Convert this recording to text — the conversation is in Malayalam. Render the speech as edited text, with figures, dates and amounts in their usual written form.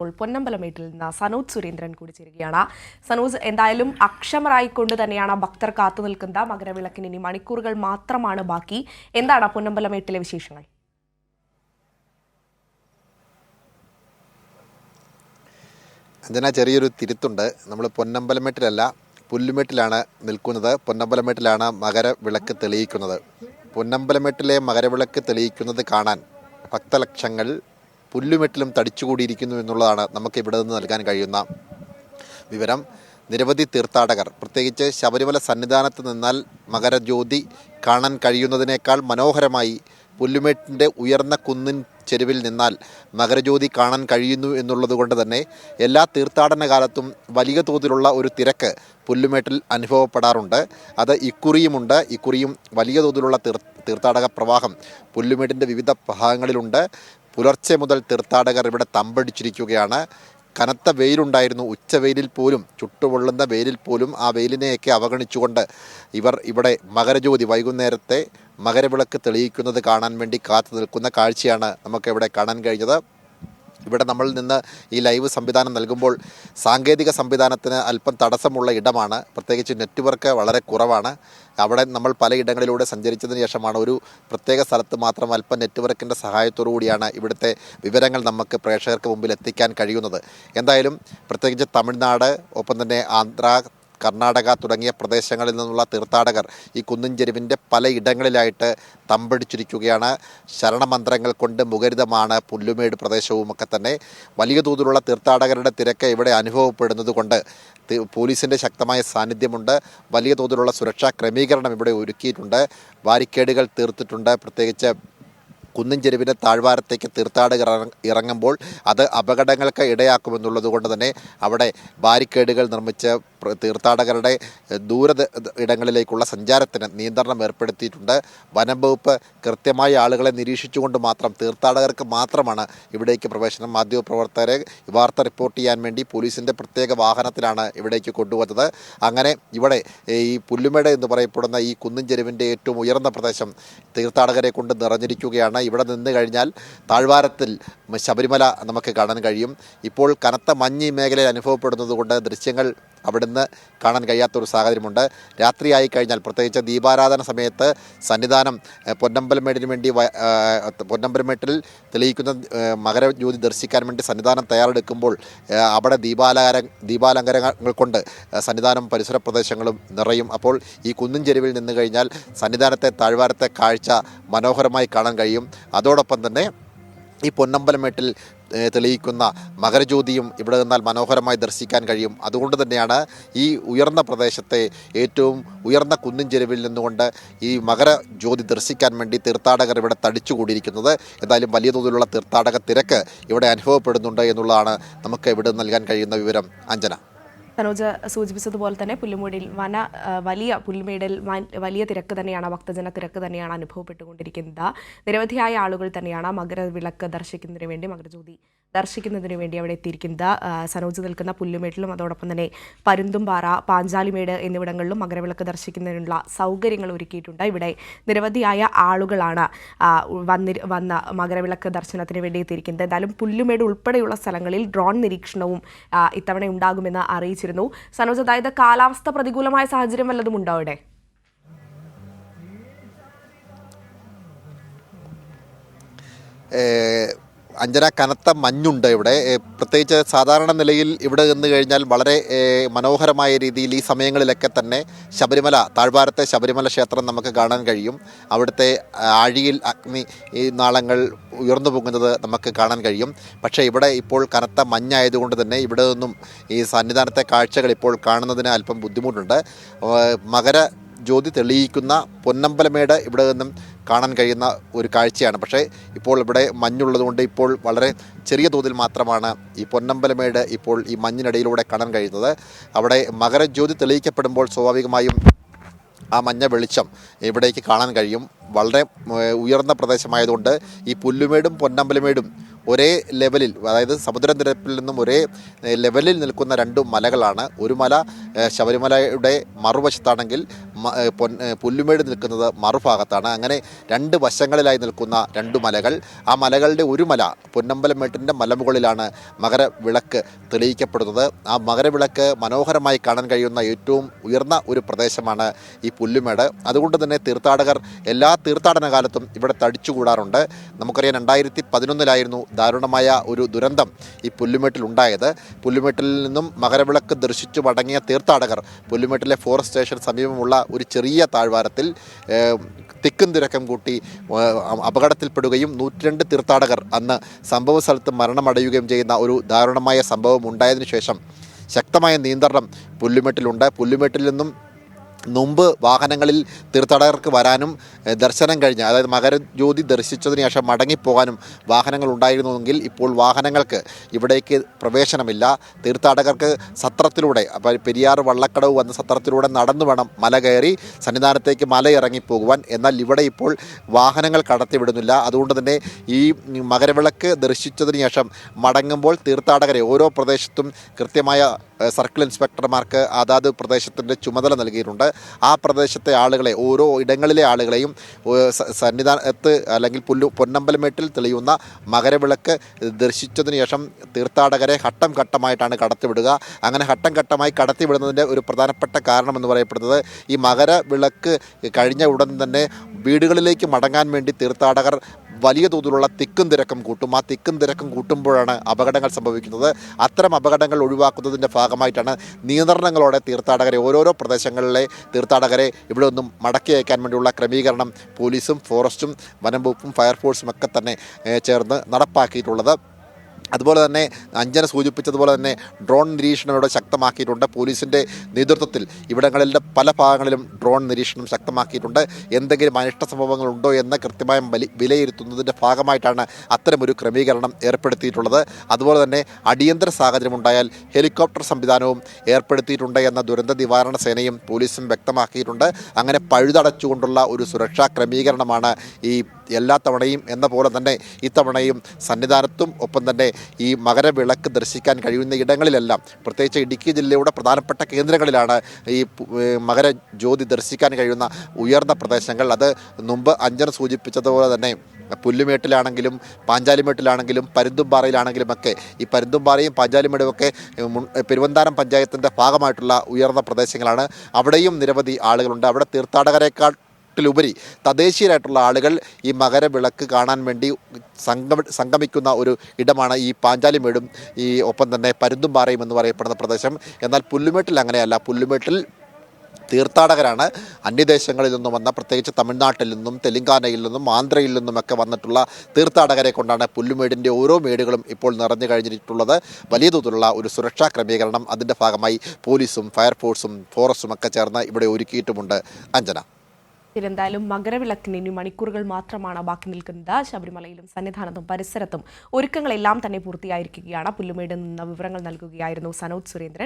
പൊന്നമ്പലമേട്ടിൽ നിന്ന് സനോജ് സുരേന്ദ്രൻ കൂടി ചേരുകയാണ്. സനോജ്, എന്തായാലും അക്ഷമരായിക്കൊണ്ട് തന്നെയാണ് ഭക്തർ കാത്തു നിൽക്കുന്നത്. മകരവിളക്കിന് ഇനി മണിക്കൂറുകൾ മാത്രമാണ് ബാക്കി. എന്താണ് പൊന്നമ്പലമേട്ടിലെ വിശേഷങ്ങൾ? അഞ്ജന, ചെറിയൊരു തിരുത്തുണ്ട്. നമ്മൾ പൊന്നമ്പലമേട്ടിലല്ല, പുല്ലുമേട്ടിലാണ് നിൽക്കുന്നത്. പൊന്നമ്പലമേട്ടിലാണ് മകരവിളക്ക് തെളിയിക്കുന്നത്. പൊന്നമ്പലമേട്ടിലെ മകരവിളക്ക് തെളിയിക്കുന്നത് കാണാൻ ഭക്തലക്ഷങ്ങൾ പുല്ലുമേട്ടിലും തടിച്ചുകൂടിയിരിക്കുന്നു എന്നുള്ളതാണ് നമുക്ക് ഇവിടെ നിന്ന് നൽകാൻ കഴിയുന്ന വിവരം. നിരവധി തീർത്ഥാടകർ, പ്രത്യേകിച്ച് ശബരിമല സന്നിധാനത്ത് നിന്നാൽ മകരജ്യോതി കാണാൻ കഴിയുന്നതിനേക്കാൾ മനോഹരമായി പുല്ലുമേട്ടിൻ്റെ ഉയർന്ന കുന്നിൻ ചെരുവിൽ നിന്നാൽ മകരജ്യോതി കാണാൻ കഴിയുന്നു എന്നുള്ളത് കൊണ്ട് തന്നെ എല്ലാ തീർത്ഥാടന കാലത്തും വലിയ തോതിലുള്ള ഒരു തിരക്ക് പുല്ലുമേട്ടിൽ അനുഭവപ്പെടാറുണ്ട്. അത് ഇക്കുറിയുമുണ്ട്. ഇക്കുറിയും വലിയ തോതിലുള്ള തീർത്ഥാടക പ്രവാഹം പുല്ലുമേട്ടിൻ്റെ വിവിധ ഭാഗങ്ങളിലുണ്ട്. പുലർച്ചെ മുതൽ തീർത്ഥാടകർ ഇവിടെ തമ്പടിച്ചിരിക്കുകയാണ്. കനത്ത വെയിലുണ്ടായിരുന്നു. ഉച്ചവെയിലിൽ പോലും, ചുട്ടുപൊള്ളുന്ന വെയിലിൽ പോലും ആ വെയിലിനെയൊക്കെ അവഗണിച്ചുകൊണ്ട് ഇവർ ഇവിടെ മകരജ്യോതി, വൈകുന്നേരത്തെ മകരവിളക്ക് തെളിയിക്കുന്നത് കാണാൻ വേണ്ടി കാത്തു നിൽക്കുന്ന കാഴ്ചയാണ് നമുക്കിവിടെ കാണാൻ കഴിഞ്ഞത്. ഇവിടെ നമ്മൾ നിന്ന് ഈ ലൈവ് സംവിധാനം നൽകുമ്പോൾ സാങ്കേതിക സംവിധാനത്തിന് അല്പം തടസ്സമുള്ള ഇടമാണ്. പ്രത്യേകിച്ച് നെറ്റ്വർക്ക് വളരെ കുറവാണ്. അവിടെ നമ്മൾ പലയിടങ്ങളിലൂടെ സഞ്ചരിച്ചതിന് ശേഷമാണ് ഒരു പ്രത്യേക സ്ഥലത്ത് മാത്രം അല്പം നെറ്റ്വർക്കിൻ്റെ സഹായത്തോടു കൂടിയാണ് ഇവിടുത്തെ വിവരങ്ങൾ നമുക്ക് പ്രേക്ഷകർക്ക് മുമ്പിൽ എത്തിക്കാൻ കഴിയുന്നത്. എന്തായാലും പ്രത്യേകിച്ച് തമിഴ്നാട്, ഒപ്പം തന്നെ ആന്ധ്ര, കർണാടക തുടങ്ങിയ പ്രദേശങ്ങളിൽ നിന്നുള്ള തീർത്ഥാടകർ ഈ കുന്നിൻ ചെരുവിൻ്റെ പലയിടങ്ങളിലായിട്ട് തമ്പടിച്ചിരിക്കുകയാണ്. ശരണമന്ത്രങ്ങൾ കൊണ്ട് മുഖരിതമാണ് പുല്ലുമേട് പ്രദേശവുമൊക്കെ തന്നെ. വലിയ തോതിലുള്ള തീർത്ഥാടകരുടെ തിരക്ക് ഇവിടെ അനുഭവപ്പെടുന്നത് കൊണ്ട് പോലീസിൻ്റെ ശക്തമായ സാന്നിധ്യമുണ്ട്. വലിയ തോതിലുള്ള സുരക്ഷാ ക്രമീകരണം ഇവിടെ ഒരുക്കിയിട്ടുണ്ട്. ബാരിക്കേഡുകൾ തീർത്തിട്ടുണ്ട്. പ്രത്യേകിച്ച് കുന്നിൻ ചെരുവിൻ്റെ താഴ്വാരത്തേക്ക് തീർത്ഥാടകർ ഇറങ്ങുമ്പോൾ അത് അപകടങ്ങൾക്ക് ഇടയാക്കുമെന്നുള്ളത് കൊണ്ട് തന്നെ അവിടെ ബാരിക്കേഡുകൾ നിർമ്മിച്ച് തീർത്ഥാടകരുടെ ദൂര ഇടങ്ങളിലേക്കുള്ള സഞ്ചാരത്തിന് നിയന്ത്രണം ഏർപ്പെടുത്തിയിട്ടുണ്ട്. വനം വകുപ്പ് കൃത്യമായി ആളുകളെ നിരീക്ഷിച്ചുകൊണ്ട് മാത്രം, തീർത്ഥാടകർക്ക് മാത്രമാണ് ഇവിടേക്ക് പ്രവേശനം. മാധ്യമപ്രവർത്തകരെ വാർത്ത റിപ്പോർട്ട് ചെയ്യാൻ വേണ്ടി പോലീസിൻ്റെ പ്രത്യേക വാഹനത്തിലാണ് ഇവിടേക്ക് കൊണ്ടുവന്നത്. അങ്ങനെ ഇവിടെ ഈ പുല്ലുമേട് എന്ന് പറയപ്പെടുന്ന ഈ കുന്നിൻ ചെരുവിൻ്റെ ഏറ്റവും ഉയർന്ന പ്രദേശം തീർത്ഥാടകരെ കൊണ്ട് നിറഞ്ഞിരിക്കുകയാണ്. ഇവിടെ നിന്ന് കഴിഞ്ഞാൽ താഴ്വാരത്തിൽ ശബരിമല നമുക്ക് കാണാൻ കഴിയും. ഇപ്പോൾ കനത്ത മഞ്ഞ് മേഖലയിൽ അനുഭവപ്പെടുന്നത് കൊണ്ട് ദൃശ്യങ്ങൾ അവിടുന്ന് കാണാൻ കഴിയാത്തൊരു സാഹചര്യമുണ്ട്. രാത്രിയായി കഴിഞ്ഞാൽ, പ്രത്യേകിച്ച് ദീപാരാധന സമയത്ത് സന്നിധാനം പൊന്നമ്പലമേടിന് വേണ്ടി പൊന്നമ്പലമേട്ടിൽ തെളിയിക്കുന്ന മകരജ്യോതി ദർശിക്കാൻ വേണ്ടി സന്നിധാനം തയ്യാറെടുക്കുമ്പോൾ അവിടെ ദീപാലങ്കാരങ്ങൾ കൊണ്ട് സന്നിധാനം പരിസര പ്രദേശങ്ങളും നിറയും. അപ്പോൾ ഈ കുന്നിൻ ചെരുവിൽ നിന്ന് കഴിഞ്ഞാൽ സന്നിധാനത്തെ താഴ്വാരത്തെ കാഴ്ച മനോഹരമായി കാണാൻ കഴിയും. അതോടൊപ്പം തന്നെ ഈ പൊന്നമ്പലമേട്ടിൽ തെളിയിക്കുന്ന മകരജ്യോതിയും ഇവിടെ നിന്നാൽ മനോഹരമായി ദർശിക്കാൻ കഴിയും. അതുകൊണ്ട് തന്നെയാണ് ഈ ഉയർന്ന പ്രദേശത്തെ ഏറ്റവും ഉയർന്ന കുന്നിൻ ചെരുവിൽ നിന്നുകൊണ്ട് ഈ മകരജ്യോതി ദർശിക്കാൻ വേണ്ടി തീർത്ഥാടകർ ഇവിടെ തടിച്ചുകൂടിയിരിക്കുന്നത്. എന്തായാലും വലിയ തോതിലുള്ള തീർത്ഥാടക തിരക്ക് ഇവിടെ അനുഭവപ്പെടുന്നുണ്ട് എന്നുള്ളതാണ് നമുക്ക് ഇവിടെ നൽകാൻ കഴിയുന്ന വിവരം. അഞ്ജന, സനോജ് സൂചിപ്പിച്ചതുപോലെ തന്നെ പുല്ലുമേടിൽ വലിയ തിരക്ക് തന്നെയാണ്, ഭക്തജന തിരക്ക് തന്നെയാണ് അനുഭവപ്പെട്ടുകൊണ്ടിരിക്കുന്നത്. നിരവധിയായ ആളുകൾ തന്നെയാണ് മകരവിളക്ക് ദർശിക്കുന്നതിന് വേണ്ടി, മകരജ്യോതി ദർശിക്കുന്നതിന് വേണ്ടി അവിടെ എത്തിയിരിക്കുന്നത്. സനോജ് നിൽക്കുന്ന പുല്ലുമേട്ടിലും അതോടൊപ്പം തന്നെ പരുന്തുംപാറ, പാഞ്ചാലിമേട് എന്നിവിടങ്ങളിലും മകരവിളക്ക് ദർശിക്കുന്നതിനുള്ള സൗകര്യങ്ങൾ ഒരുക്കിയിട്ടുണ്ട്. ഇവിടെ നിരവധിയായ ആളുകളാണ് വന്ന മകരവിളക്ക് ദർശനത്തിന് വേണ്ടി എത്തിയിരിക്കുന്നത്. എന്തായാലും പുല്ലുമേട് ഉൾപ്പെടെയുള്ള സ്ഥലങ്ങളിൽ ഡ്രോൺ നിരീക്ഷണവും ഇത്തവണ ഉണ്ടാകുമെന്ന് അറിയിച്ചു. സനോജ്, അതായത് കാലാവസ്ഥ പ്രതികൂലമായ സാഹചര്യം വല്ലതും ഉണ്ടോ അവിടെ? അഞ്ജന, കനത്ത മഞ്ഞുണ്ട് ഇവിടെ. പ്രത്യേകിച്ച് സാധാരണ നിലയിൽ ഇവിടെ നിന്ന് കഴിഞ്ഞാൽ വളരെ മനോഹരമായ രീതിയിൽ ഈ സമയങ്ങളിലൊക്കെ തന്നെ താഴ്വാരത്തെ ശബരിമല ക്ഷേത്രം നമുക്ക് കാണാൻ കഴിയും. അവിടുത്തെ ആഴിയിൽ അഗ്നി ഈ നാളങ്ങൾ ഉയർന്നു പോകുന്നത് നമുക്ക് കാണാൻ കഴിയും. പക്ഷേ ഇവിടെ ഇപ്പോൾ കനത്ത മഞ്ഞായതുകൊണ്ട് തന്നെ ഇവിടെ നിന്നും ഈ സന്നിധാനത്തെ കാഴ്ചകൾ ഇപ്പോൾ കാണുന്നതിന് അല്പം ബുദ്ധിമുട്ടുണ്ട്. മകരജ്യോതി തെളിയിക്കുന്ന പൊന്നമ്പലമേട് ഇവിടെ നിന്നും കാണാൻ കഴിയുന്ന ഒരു കാഴ്ചയാണ്. പക്ഷേ ഇപ്പോൾ ഇവിടെ മഞ്ഞുള്ളതുകൊണ്ട് ഇപ്പോൾ വളരെ ചെറിയ തോതിൽ മാത്രമാണ് ഈ പൊന്നമ്പലമേട് ഇപ്പോൾ ഈ മഞ്ഞിനിടയിലൂടെ കാണാൻ കഴിയുന്നത്. അവിടെ മകരജ്യോതി തെളിയിക്കപ്പെടുമ്പോൾ സ്വാഭാവികമായും ആ മഞ്ഞ വെളിച്ചം ഇവിടേക്ക് കാണാൻ കഴിയും. വളരെ ഉയർന്ന പ്രദേശമായതുകൊണ്ട് ഈ പുല്ലുമേടും പൊന്നമ്പലമേടും ഒരേ ലെവലിൽ, അതായത് സമുദ്രനിരപ്പിൽ നിന്നും ഒരേ ലെവലിൽ നിൽക്കുന്ന രണ്ട് മലകളാണ്. ഒരു മല ശബരിമലയുടെ മറുവശത്താണെങ്കിൽ പുല്ലുമേട് നിൽക്കുന്നത് മറുഭാഗത്താണ്. അങ്ങനെ രണ്ട് വശങ്ങളിലായി നിൽക്കുന്ന രണ്ട് മലകൾ, ആ മലകളുടെ ഒരു മല പൊന്നമ്പലമേട്ടിൻ്റെ മലമുകളിലാണ് മകരവിളക്ക് തെളിയിക്കപ്പെടുന്നത്. ആ മകരവിളക്ക് മനോഹരമായി കാണാൻ കഴിയുന്ന ഏറ്റവും ഉയർന്ന ഒരു പ്രദേശമാണ് ഈ പുല്ലുമേട്. അതുകൊണ്ട് തന്നെ തീർത്ഥാടകർ എല്ലാ തീർത്ഥാടന കാലത്തും ഇവിടെ തടിച്ചുകൂടാറുണ്ട്. നമുക്കറിയാം 2011 ദാരുണമായ ഒരു ദുരന്തം ഈ പുല്ലുമേട്ടിൽ ഉണ്ടായത്. പുല്ലുമേട്ടിൽ നിന്നും മകരവിളക്ക് ദർശിച്ചു മടങ്ങിയ തീർത്ഥാടകർ പുല്ലുമേട്ടിലെ ഫോറസ്റ്റ് സ്റ്റേഷൻ സമീപമുള്ള ഒരു ചെറിയ താഴ്വാരത്തിൽ തിക്കും തിരക്കം കൂട്ടി അപകടത്തിൽപ്പെടുകയും 102 തീർത്ഥാടകർ അന്ന് സംഭവ സ്ഥലത്ത് മരണമടയുകയും ചെയ്യുന്ന ഒരു ദാരുണമായ സംഭവം ഉണ്ടായതിനു ശേഷം ശക്തമായ നിയന്ത്രണം പുല്ലുമേട്ടിലുണ്ട്. പുല്ലുമേട്ടിൽ നിന്നും മുമ്പ് വാഹനങ്ങളിൽ തീർത്ഥാടകർക്ക് വരാനും ദർശനം കഴിഞ്ഞ്, അതായത് മകരജ്യോതി ദർശിച്ചതിന് ശേഷം മടങ്ങിപ്പോകാനും വാഹനങ്ങൾ ഉണ്ടായിരുന്നുവെങ്കിൽ ഇപ്പോൾ വാഹനങ്ങൾക്ക് ഇവിടേക്ക് പ്രവേശനമില്ല. തീർത്ഥാടകർക്ക് സത്രത്തിലൂടെ, പെരിയാർ വള്ളക്കടവ് വന്ന സത്രത്തിലൂടെ നടന്നു വേണം മല കയറി സന്നിധാനത്തേക്ക് മല ഇറങ്ങിപ്പോകുവാൻ. എന്നാൽ ഇവിടെ ഇപ്പോൾ വാഹനങ്ങൾ കടത്തിവിടുന്നില്ല. അതുകൊണ്ട് തന്നെ ഈ മകരവിളക്ക് ദർശിച്ചതിന് ശേഷം മടങ്ങുമ്പോൾ തീർത്ഥാടകരെ ഓരോ പ്രദേശത്തും കൃത്യമായ സർക്കിൾ ഇൻസ്പെക്ടർമാർക്ക് അതാത് പ്രദേശത്തിൻ്റെ ചുമതല നൽകിയിട്ടുണ്ട്. ആ പ്രദേശത്തെ ആളുകളെ, ഓരോ ഇടങ്ങളിലെ ആളുകളെയും സന്നിധാനത്ത് അല്ലെങ്കിൽ പൊന്നമ്പലമേട്ടിൽ തെളിയുന്ന മകരവിളക്ക് ദർശിച്ചതിന് ശേഷം തീർത്ഥാടകരെ ഘട്ടം ഘട്ടമായിട്ടാണ് കടത്തിവിടുക. അങ്ങനെ ഘട്ടം ഘട്ടമായി കടത്തിവിടുന്നതിൻ്റെ ഒരു പ്രധാനപ്പെട്ട കാരണമെന്ന് പറയപ്പെടുന്നത് ഈ മകരവിളക്ക് കഴിഞ്ഞ ഉടൻ തന്നെ വീടുകളിലേക്ക് മടങ്ങാൻ വേണ്ടി തീർത്ഥാടകർ വലിയ തോതിലുള്ള തിക്കും തിരക്കും കൂട്ടും. ആ തിക്കും തിരക്കും കൂട്ടുമ്പോഴാണ് അപകടങ്ങൾ സംഭവിക്കുന്നത്. അത്തരം അപകടങ്ങൾ ഒഴിവാക്കുന്നതിൻ്റെ ഭാഗമായിട്ടാണ് നിയന്ത്രണങ്ങളോടെ തീർത്ഥാടകരെ, ഓരോരോ പ്രദേശങ്ങളിലെ തീർത്ഥാടകരെ ഇവിടെ ഒന്നും മടക്കി അയക്കാൻ വേണ്ടിയുള്ള ക്രമീകരണം പോലീസും ഫോറസ്റ്റും വനം വകുപ്പും ഫയർഫോഴ്സും ഒക്കെ തന്നെ ചേർന്ന് നടപ്പാക്കിയിട്ടുള്ളത്. അതുപോലെ തന്നെ അഞ്ജന സൂചിപ്പിച്ചതുപോലെ തന്നെ ഡ്രോൺ നിരീക്ഷണം ഇവിടെ ശക്തമാക്കിയിട്ടുണ്ട്. പോലീസിൻ്റെ നേതൃത്വത്തിൽ ഇവിടങ്ങളിലെ പല ഭാഗങ്ങളിലും ഡ്രോൺ നിരീക്ഷണം ശക്തമാക്കിയിട്ടുണ്ട്. എന്തെങ്കിലും അനിഷ്ട സംഭവങ്ങളുണ്ടോ എന്ന് കൃത്യമായി വിലയിരുത്തുന്നതിൻ്റെ ഭാഗമായിട്ടാണ് അത്തരമൊരു ക്രമീകരണം ഏർപ്പെടുത്തിയിട്ടുള്ളത്. അതുപോലെ തന്നെ അടിയന്തര സാഹചര്യമുണ്ടായാൽ ഹെലികോപ്റ്റർ സംവിധാനവും ഏർപ്പെടുത്തിയിട്ടുണ്ട് എന്ന ദുരന്ത നിവാരണ സേനയും പോലീസും വ്യക്തമാക്കിയിട്ടുണ്ട്. അങ്ങനെ പഴുതടച്ചുകൊണ്ടുള്ള ഒരു സുരക്ഷാ ക്രമീകരണമാണ് ഈ എല്ലാ തവണയും എന്ന പോലെ തന്നെ ഇത്തവണയും സന്നിധാനത്തും ഒപ്പം തന്നെ ഈ മകരവിളക്ക് ദർശിക്കാൻ കഴിയുന്ന ഇടങ്ങളിലെല്ലാം, പ്രത്യേകിച്ച് ഇടുക്കി ജില്ലയുടെ പ്രധാനപ്പെട്ട കേന്ദ്രങ്ങളിലാണ് ഈ മകരജ്യോതി ദർശിക്കാൻ കഴിയുന്ന ഉയർന്ന പ്രദേശങ്ങൾ. അത് മുമ്പ് അഞ്ജന സൂചിപ്പിച്ചതുപോലെ തന്നെ പുല്ലുമേട്ടിലാണെങ്കിലും പാഞ്ചാലിമേട്ടിലാണെങ്കിലും പരുന്തുംപാറയിലാണെങ്കിലും ഒക്കെ, ഈ പരുന്തുംപാറയും പാഞ്ചാലിമേടും ഒക്കെ പെരുവന്താനം പഞ്ചായത്തിൻ്റെ ഭാഗമായിട്ടുള്ള ഉയർന്ന പ്രദേശങ്ങളാണ്. അവിടെയും നിരവധി ആളുകളുണ്ട്. അവിടെ തീർത്ഥാടകരെക്കാൾ ിലുപരി തദ്ദേശീയരായിട്ടുള്ള ആളുകൾ ഈ മകരവിളക്ക് കാണാൻ വേണ്ടി സംഗമിക്കുന്ന ഒരു ഇടമാണ് ഈ പാഞ്ചാലിമേടും ഈ ഒപ്പം തന്നെ പരുന്തുംപാറയും എന്ന് പറയപ്പെടുന്ന പ്രദേശം. എന്നാൽ പുല്ലുമേട്ടിൽ അങ്ങനെയല്ല. പുല്ലുമേട്ടിൽ തീർത്ഥാടകരാണ് അന്യദേശങ്ങളിൽ നിന്നും വന്ന, പ്രത്യേകിച്ച് തമിഴ്നാട്ടിൽ നിന്നും തെലങ്കാനയിൽ നിന്നും ആന്ധ്രയിൽ നിന്നുമൊക്കെ വന്നിട്ടുള്ള തീർത്ഥാടകരെ കൊണ്ടാണ് പുല്ലുമേടിൻ്റെ ഓരോ മേടുകളും ഇപ്പോൾ നിറഞ്ഞു കഴിഞ്ഞിട്ടുള്ളത്. വലിയ തോതിലുള്ള ഒരു സുരക്ഷാ ക്രമീകരണം അതിൻ്റെ ഭാഗമായി പോലീസും ഫയർഫോഴ്സും ഫോറസ്റ്റും ഒക്കെ ചേർന്ന് ഇവിടെ ഒരുക്കിയിട്ടുമുണ്ട്. അഞ്ജന, എന്തായാലും മകരവിളക്കിന് ഇനി മണിക്കൂറുകൾ മാത്രമാണ് ബാക്കി നിൽക്കുന്നത്. ശബരിമലയിലും സന്നിധാനത്തും പരിസരത്തും ഒരുക്കങ്ങളെല്ലാം തന്നെ പൂർത്തിയായിരിക്കുകയാണ്. പുല്ലുമേട് നിന്ന് വിവരങ്ങൾ നൽകുകയായിരുന്നു സനോജ് സുരേന്ദ്രൻ.